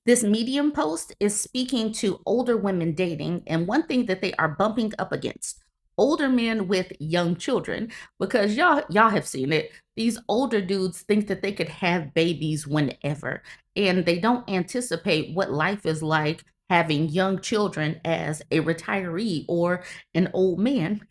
This Medium post is speaking to older women dating, and one thing that they are bumping up against older men with young children because y'all have seen it. These older dudes think that they could have babies whenever, and they don't anticipate what life is like having young children as a retiree or an old man.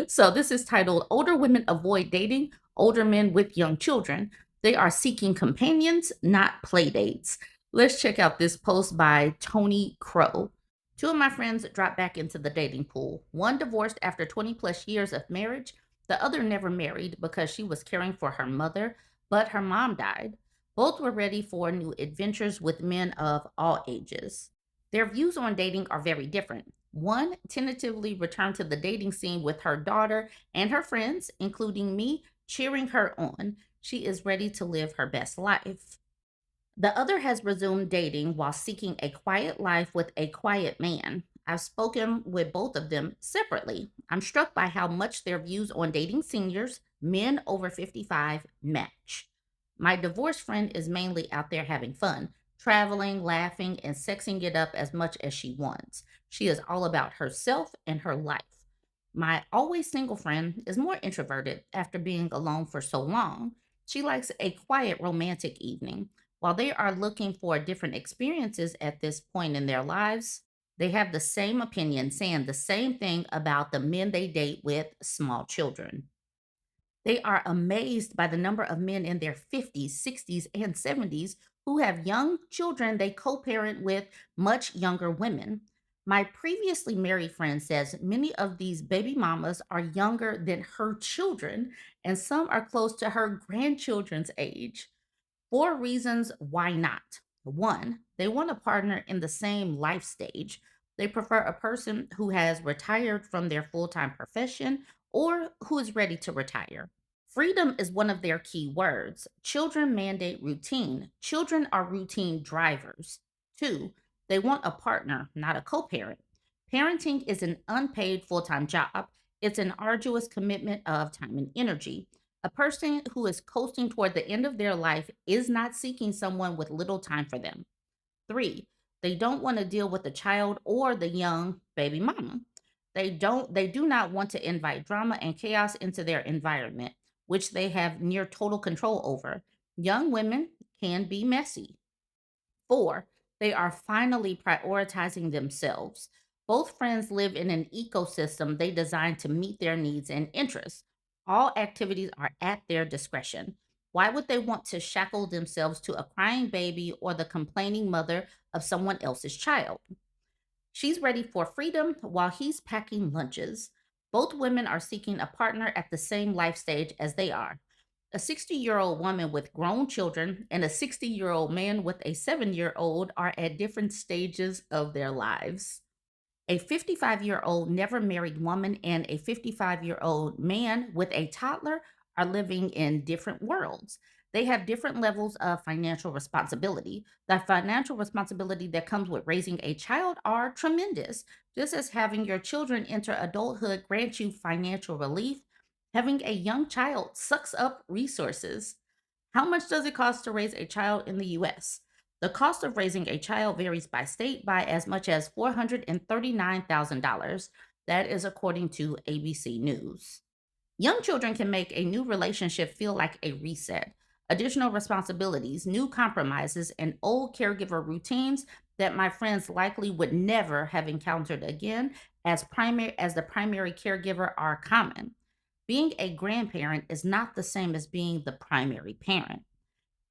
So this is titled Older Women Avoid Dating Older Men with Young Children. They are seeking companions, not playdates. Let's check out this post by Toni Crowe. Two of my friends dropped back into the dating pool. One divorced after 20 plus years of marriage. The other never married because she was caring for her mother, but her mom died. Both were ready for new adventures with men of all ages. Their views on dating are very different. One tentatively returned to the dating scene with her daughter and her friends, including me, cheering her on. She is ready to live her best life. The other has resumed dating while seeking a quiet life with a quiet man. I've spoken with both of them separately. I'm struck by how much their views on dating seniors, men over 55, match. My divorced friend is mainly out there having fun, traveling, laughing, and sexing it up as much as she wants. She is all about herself and her life. My always single friend is more introverted after being alone for so long. She likes a quiet romantic evening. While they are looking for different experiences at this point in their lives, they have the same opinion, saying the same thing about the men they date with small children. They are amazed by the number of men in their 50s, 60s, and 70s who have young children they co parent with much younger women. My previously married friend says many of these baby mamas are younger than her children, and some are close to her grandchildren's age. Four reasons why not. One, they want a partner in the same life stage. They prefer a person who has retired from their full time profession or who is ready to retire. Freedom is one of their key words. Children mandate routine. Children are routine drivers. Two, they want a partner, not a co parent. Parenting is an unpaid full time job, it's an arduous commitment of time and energy. A person who is coasting toward the end of their life is not seeking someone with little time for them. Three, they don't want to deal with the child or the young baby mama. They do not want to invite drama and chaos into their environment, which they have near total control over. Young women can be messy. Four, they are finally prioritizing themselves. Both friends live in an ecosystem they designed to meet their needs and interests. All activities are at their discretion. Why would they want to shackle themselves to a crying baby or the complaining mother of someone else's child? She's ready for freedom while he's packing lunches. Both women are seeking a partner at the same life stage as they are. A 60-year-old woman with grown children and a 60-year-old man with a 7-year-old are at different stages of their lives. A 55-year-old never married woman and a 55-year-old man with a toddler are living in different worlds. They have different levels of financial responsibility. The financial responsibility that comes with raising a child are tremendous. Just as having your children enter adulthood grants you financial relief, having a young child sucks up resources. How much does it cost to raise a child in the US? The cost of raising a child varies by state by as much as $439,000. That is according to ABC News. Young children can make a new relationship feel like a reset. Additional responsibilities, new compromises, and old caregiver routines that my friends likely would never have encountered again as the primary caregiver are common. Being a grandparent is not the same as being the primary parent.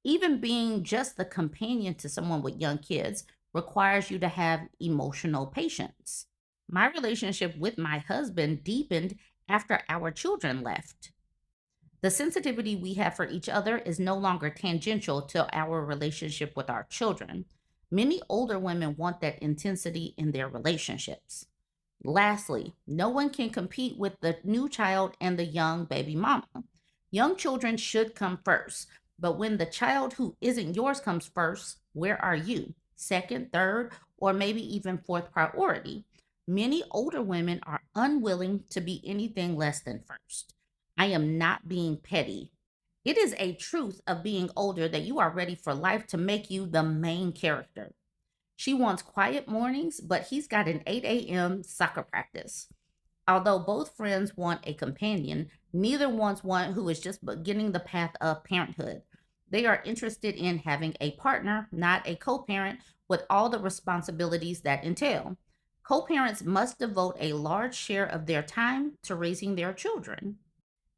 Even being just the companion to someone with young kids requires you to have emotional patience. My relationship with my husband deepened after our children left. The sensitivity we have for each other is no longer tangential to our relationship with our children. Many older women want that intensity in their relationships. Lastly, no one can compete with the new child and the young baby mama. Young children should come first, but when the child who isn't yours comes first, where are you? Second, third, or maybe even fourth priority. Many older women are unwilling to be anything less than first. I am not being petty. It is a truth of being older that you are ready for life to make you the main character. She wants quiet mornings, but he's got an 8 a.m. soccer practice. Although both friends want a companion, neither wants one who is just beginning the path of parenthood. They are interested in having a partner, not a co parent, with all the responsibilities that entail. Co parents must devote a large share of their time to raising their children.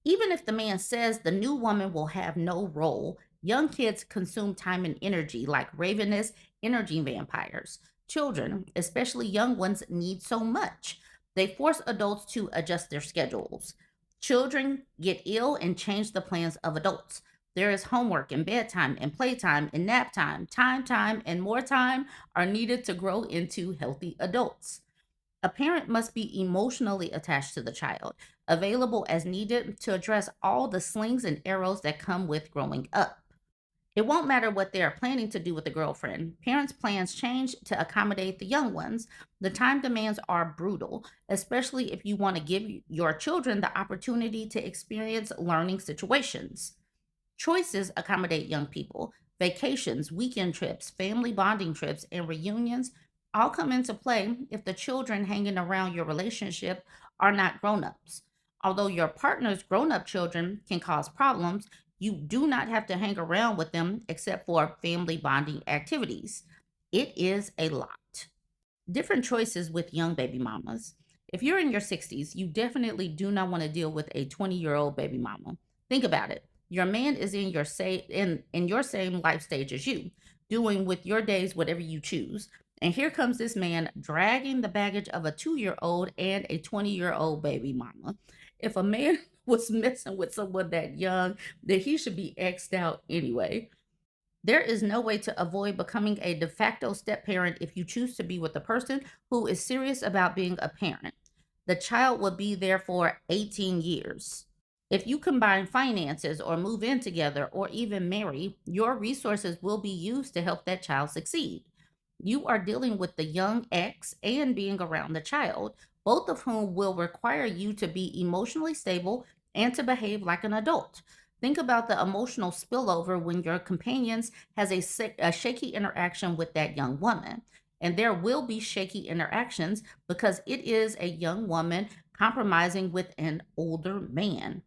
Even if the man says the new woman will have no role, young kids consume time and energy like ravenous energy vampires. Children, especially young ones, need so much. They force adults to adjust their schedules. Children get ill and change the plans of adults. There is homework and bedtime and playtime and nap time. Time, and more time are needed to grow into healthy adults. A parent must be emotionally attached to the child, available as needed to address all the slings and arrows that come with growing up. It won't matter what they are planning to do with the girlfriend. Parents' plans change to accommodate the young ones. The time demands are brutal, especially if you want to give your children the opportunity to experience learning situations. Choices accommodate young people. Vacations, weekend trips, family bonding trips, and reunions all come into play if the children hanging around your relationship are not grown ups. Although your partner's grown up children can cause problems, you do not have to hang around with them except for family bonding activities. It is a lot. Different choices with young baby mamas. If you're in your 60s, you definitely do not want to deal with a 20-year-old baby mama. Think about it. Your man is in your same life stage as you, doing with your days whatever you choose. And here comes this man dragging the baggage of a 2-year-old and a 20-year-old baby mama. If a man was messing with someone that young, then he should be X'd out anyway. There is no way to avoid becoming a de facto step parent if you choose to be with a person who is serious about being a parent. The child will be there for 18 years. If you combine finances or move in together or even marry, your resources will be used to help that child succeed. You are dealing with the young ex and being around the child, both of whom will require you to be emotionally stable and to behave like an adult. Think about the emotional spillover when your companions has a shaky interaction with that young woman. And there will be shaky interactions because it is a young woman compromising with an older man.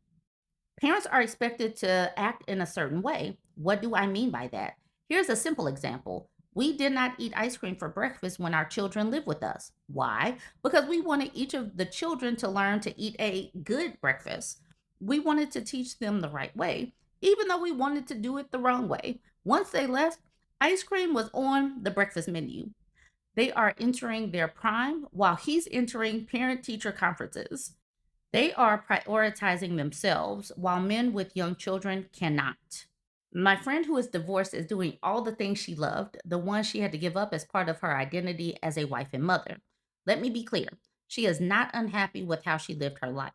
Parents are expected to act in a certain way. What do I mean by that? Here's a simple example. We did not eat ice cream for breakfast when our children lived with us. Why? Because we wanted each of the children to learn to eat a good breakfast. We wanted to teach them the right way, even though we wanted to do it the wrong way. Once they left, ice cream was on the breakfast menu. They are entering their prime while he's entering parent teacher conferences. They are prioritizing themselves while men with young children cannot. My friend who is divorced is doing all the things she loved, the ones she had to give up as part of her identity as a wife and mother. Let me be clear, she is not unhappy with how she lived her life.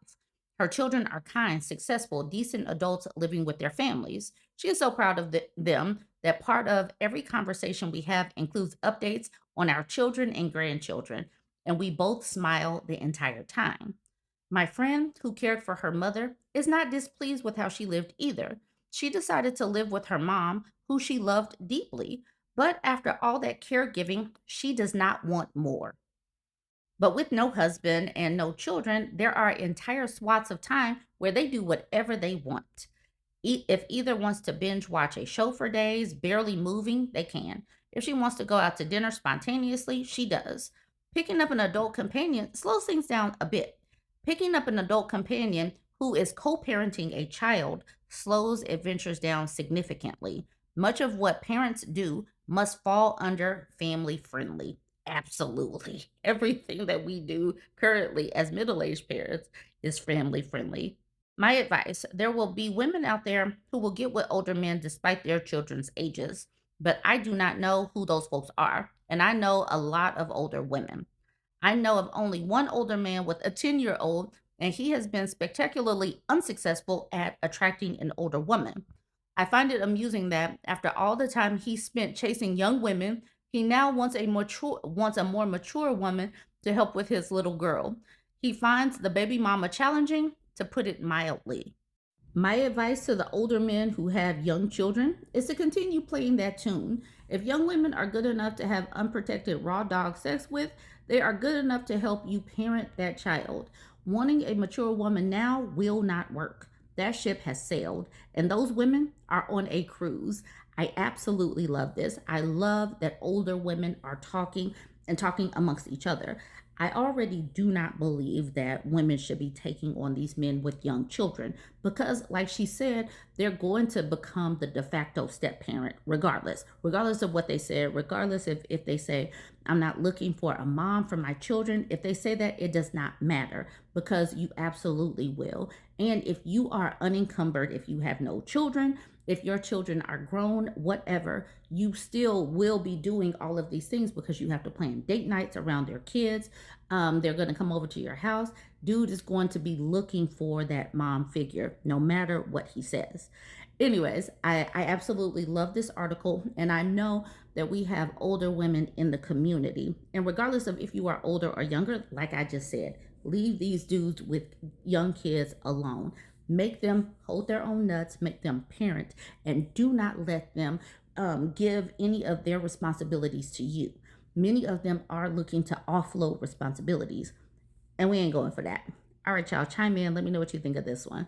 Her children are kind, successful, decent adults living with their families. She is so proud of them that part of every conversation we have includes updates on our children and grandchildren, and we both smile the entire time. My friend, who cared for her mother, is not displeased with how she lived either. She decided to live with her mom, who she loved deeply. But after all that caregiving, she does not want more. But with no husband and no children, there are entire swaths of time where they do whatever they want. If either wants to binge watch a show for days, barely moving, they can. If she wants to go out to dinner spontaneously, she does. Picking up an adult companion slows things down a bit. Picking up an adult companion who is co parenting a child slows adventures down significantly. Much of what parents do must fall under family friendly. Absolutely. Everything that we do currently as middle aged parents is family friendly. My advice: there will be women out there who will get with older men despite their children's ages, but I do not know who those folks are. And I know a lot of older women. I know of only one older man with a 10-year-old, and he has been spectacularly unsuccessful at attracting an older woman. I find it amusing that after all the time he spent chasing young women, he now wants a more mature woman to help with his little girl. He finds the baby mama challenging, to put it mildly. My advice to the older men who have young children is to continue playing that tune. If young women are good enough to have unprotected raw dog sex with, they are good enough to help you parent that child. Wanting a mature woman now will not work. That ship has sailed, and those women are on a cruise. I absolutely love this. I love that older women are talking and talking amongst each other. I already do not believe that women should be taking on these men with young children because, like she said, they're going to become the de facto step parent regardless of what they said, regardless if they say, I'm not looking for a mom for my children. If they say that, it does not matter because you absolutely will. And if you are unencumbered, if you have no children, if your children are grown, whatever, you still will be doing all of these things because you have to plan date nights around their kids. They're going to come over to your house. Dude is going to be looking for that mom figure, no matter what he says. Anyways, I absolutely love this article, and I know that we have older women in the community. And regardless of if you are older or younger, like I just said, leave these dudes with young kids alone. Make them hold their own nuts, make them parent, and do not let them give any of their responsibilities to you. Many of them are looking to offload responsibilities, and we ain't going for that. All right, y'all, chime in. Let me know what you think of this one.